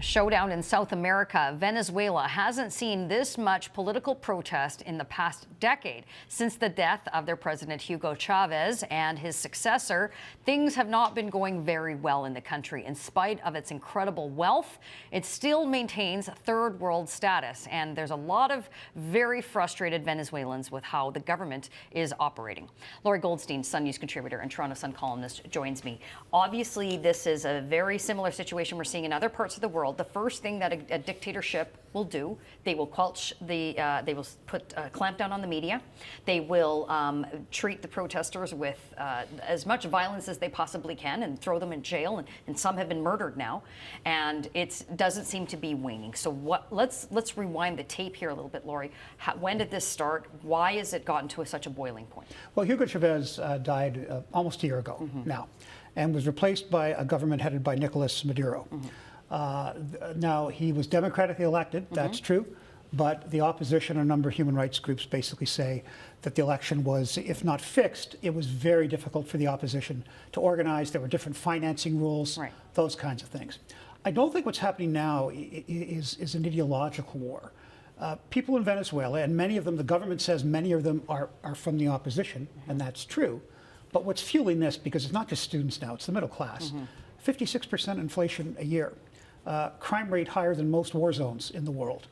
Showdown in South America. Venezuela hasn't seen this much political protest in the past decade. Since the death of their president Hugo Chavez and his successor, things have not been going very well in the country. In spite of its incredible wealth, it still maintains third world status. And there's a lot of very frustrated Venezuelans with how the government is operating. Laurie Goldstein, Sun News contributor and Toronto Sun columnist, joins me. Obviously, this is a very similar situation we're seeing in other parts of the world. The first thing that a dictatorship will do, they will quelch they will put clamp down on the media. They will treat the protesters with as much violence as they possibly can and throw them in jail. And some have been murdered now. And it doesn't seem to be waning. So let's rewind the tape here a little bit, Laurie. When did this start? Why has it gotten to such a boiling point? Well, Hugo Chavez died almost a year ago now, and was replaced by a government headed by Nicolas Maduro. Now, he was democratically elected, that's true, but the opposition and a number of human rights groups basically say that the election was, if not fixed, it was very difficult for the opposition to organize. There were different financing rules, those kinds of things. I don't think what's happening now is an ideological war. People in Venezuela, and many of them, the government says many of them are from the opposition, and that's true. But what's fueling this, because it's not just students now, it's the middle class, 56% inflation a year. Crime rate higher than most war zones in the world.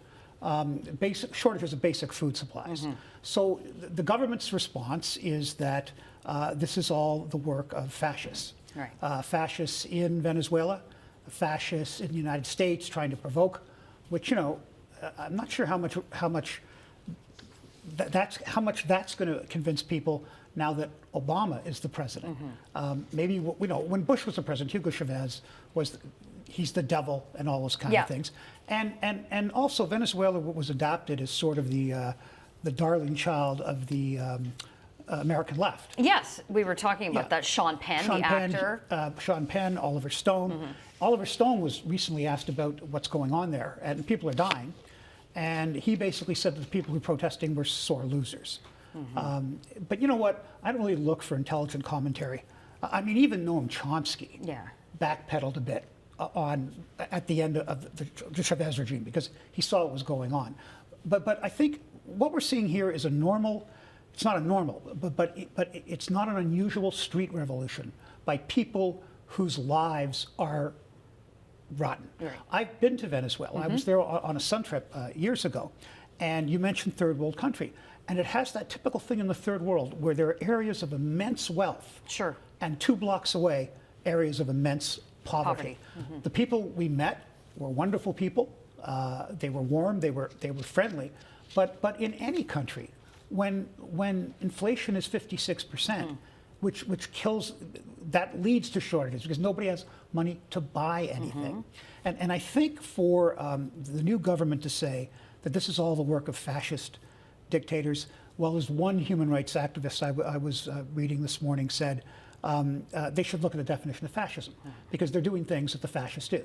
Basic shortages of basic food supplies. So the government's response is that this is all the work of fascists. Fascists in Venezuela, fascists in the United States trying to provoke, which, you know, I'm not sure how much that's going to convince people now that Obama is the president. Maybe, you know, when Bush was the president, Hugo Chavez he's the devil and all those kind of things. And also Venezuela was adopted as sort of the darling child of the American left. Yes, we were talking about that. Sean Penn, the actor. Sean Penn, Oliver Stone. Oliver Stone was recently asked about what's going on there, and people are dying. And he basically said that the people who were protesting were sore losers. But you know what? I don't really look for intelligent commentary. I mean, even Noam Chomsky backpedaled a bit at the end of the Chavez regime because he saw what was going on. But I think what we're seeing here is a normal, it's not a normal, but it's not an unusual street revolution by people whose lives are rotten. I've been to Venezuela. I was there on a sun trip years ago, and you mentioned third world country. And it has that typical thing in the third world where there are areas of immense wealth. And 2 blocks away, areas of immense poverty. The people we met were wonderful people. They were warm, they were friendly. But in any country, when inflation is 56%, which kills, that leads to shortages because nobody has money to buy anything. And I think for the new government to say that this is all the work of fascist dictators, well, as one human rights activist I was reading this morning said, they should look at the definition of fascism because they're doing things that the fascists do.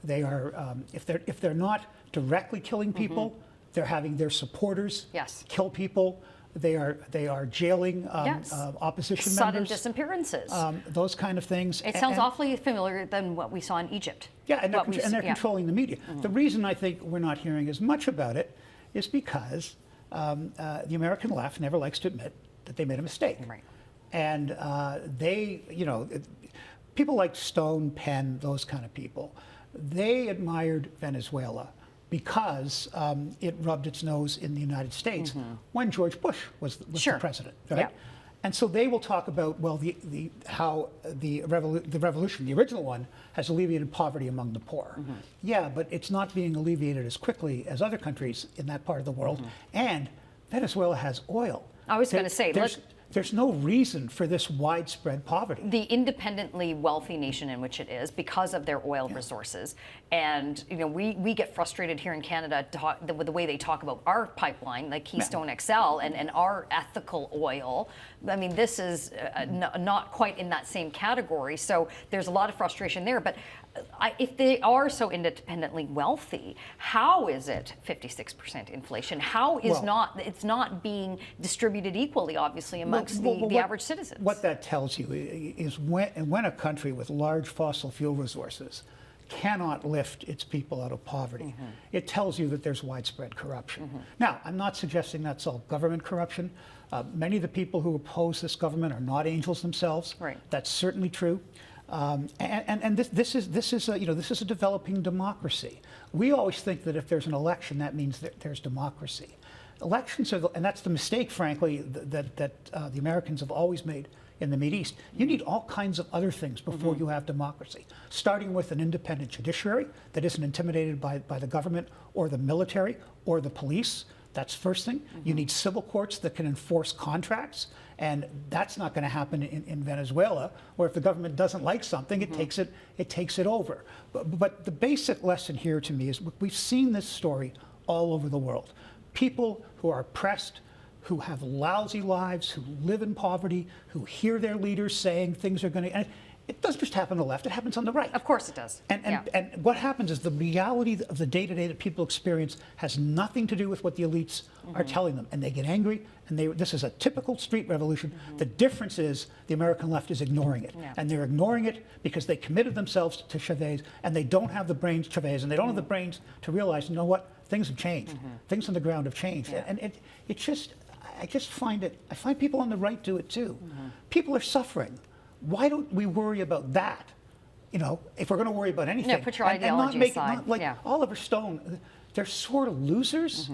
They are, if they're not directly killing people, they're having their supporters kill people. They are jailing opposition members. Sudden disappearances. Those kind of things. It sounds awfully familiar than what we saw in Egypt. And they're controlling the media. The reason I think we're not hearing as much about it is because the American left never likes to admit that they made a mistake. And they, you know, people like Stone, Penn, those kind of people, they admired Venezuela because it rubbed its nose in the United States when George Bush was the president, right? And so they will talk about, well, how the revolution, the original one, has alleviated poverty among the poor. Yeah, but it's not being alleviated as quickly as other countries in that part of the world. And Venezuela has oil. I was going to say, there's no reason for this widespread poverty. The independently wealthy nation in which it is because of their oil resources. And, you know, we get frustrated here in Canada with the way they talk about our pipeline, like Keystone XL, and our ethical oil. I mean, this is not quite in that same category. So there's a lot of frustration there. But if they are so independently wealthy, how is it 56% inflation? How is it's not being distributed equally, obviously, amongst the average citizen? What that tells you is when a country with large fossil fuel resources cannot lift its people out of poverty. It tells you that there's widespread corruption. Now, I'm not suggesting that's all government corruption. Many of the people who oppose this government are not angels themselves. Right. That's certainly true. And this is a developing democracy. We always think that if there's an election, that means that there's democracy. Elections are, and that's the mistake, frankly, that the Americans have always made in the Mideast. You need all kinds of other things before you have democracy, starting with an independent judiciary that isn't intimidated by the government or the military or the police. That's first thing. You need civil courts that can enforce contracts, and that's not going to happen in Venezuela, where if the government doesn't like something, it takes it over. But the basic lesson here to me is we've seen this story all over the world. People who are oppressed, who have lousy lives, who live in poverty, who hear their leaders saying things are going to. It doesn't just happen on the left, it happens on the right. Of course it does. And what happens is the reality of the day-to-day that people experience has nothing to do with what the elites are telling them. And they get angry, and this is a typical street revolution. The difference is the American left is ignoring it. And they're ignoring it because they committed themselves to Chavez, and they don't have the brains, Chavez, and they don't have the brains to realize, you know what, things have changed. Things on the ground have changed. And I find people on the right do it too. People are suffering. Why don't we worry about that? You know, if we're going to worry about anything, yeah, put your ideology aside. Not like Oliver Stone, they're sore losers.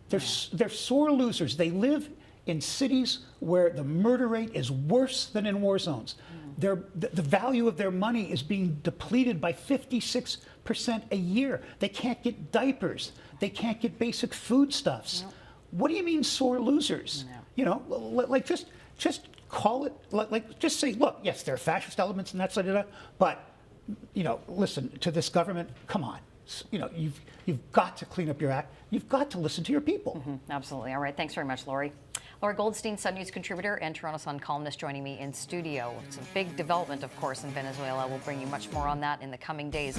They're sore losers. They live in cities where the murder rate is worse than in war zones. The value of their money is being depleted by 56% a year. They can't get diapers. They can't get basic foodstuffs. What do you mean sore losers? You know, like just call it, like just say, look, yes, there are fascist elements and that's but you know, listen to this government. Come on, you know, you've got to clean up your act. You've got to listen to your people. Absolutely. All right. Thanks very much, Laurie. Laurie Goldstein, Sun News contributor and Toronto Sun columnist, joining me in studio. It's a big development, of course, in Venezuela. We'll bring you much more on that in the coming days.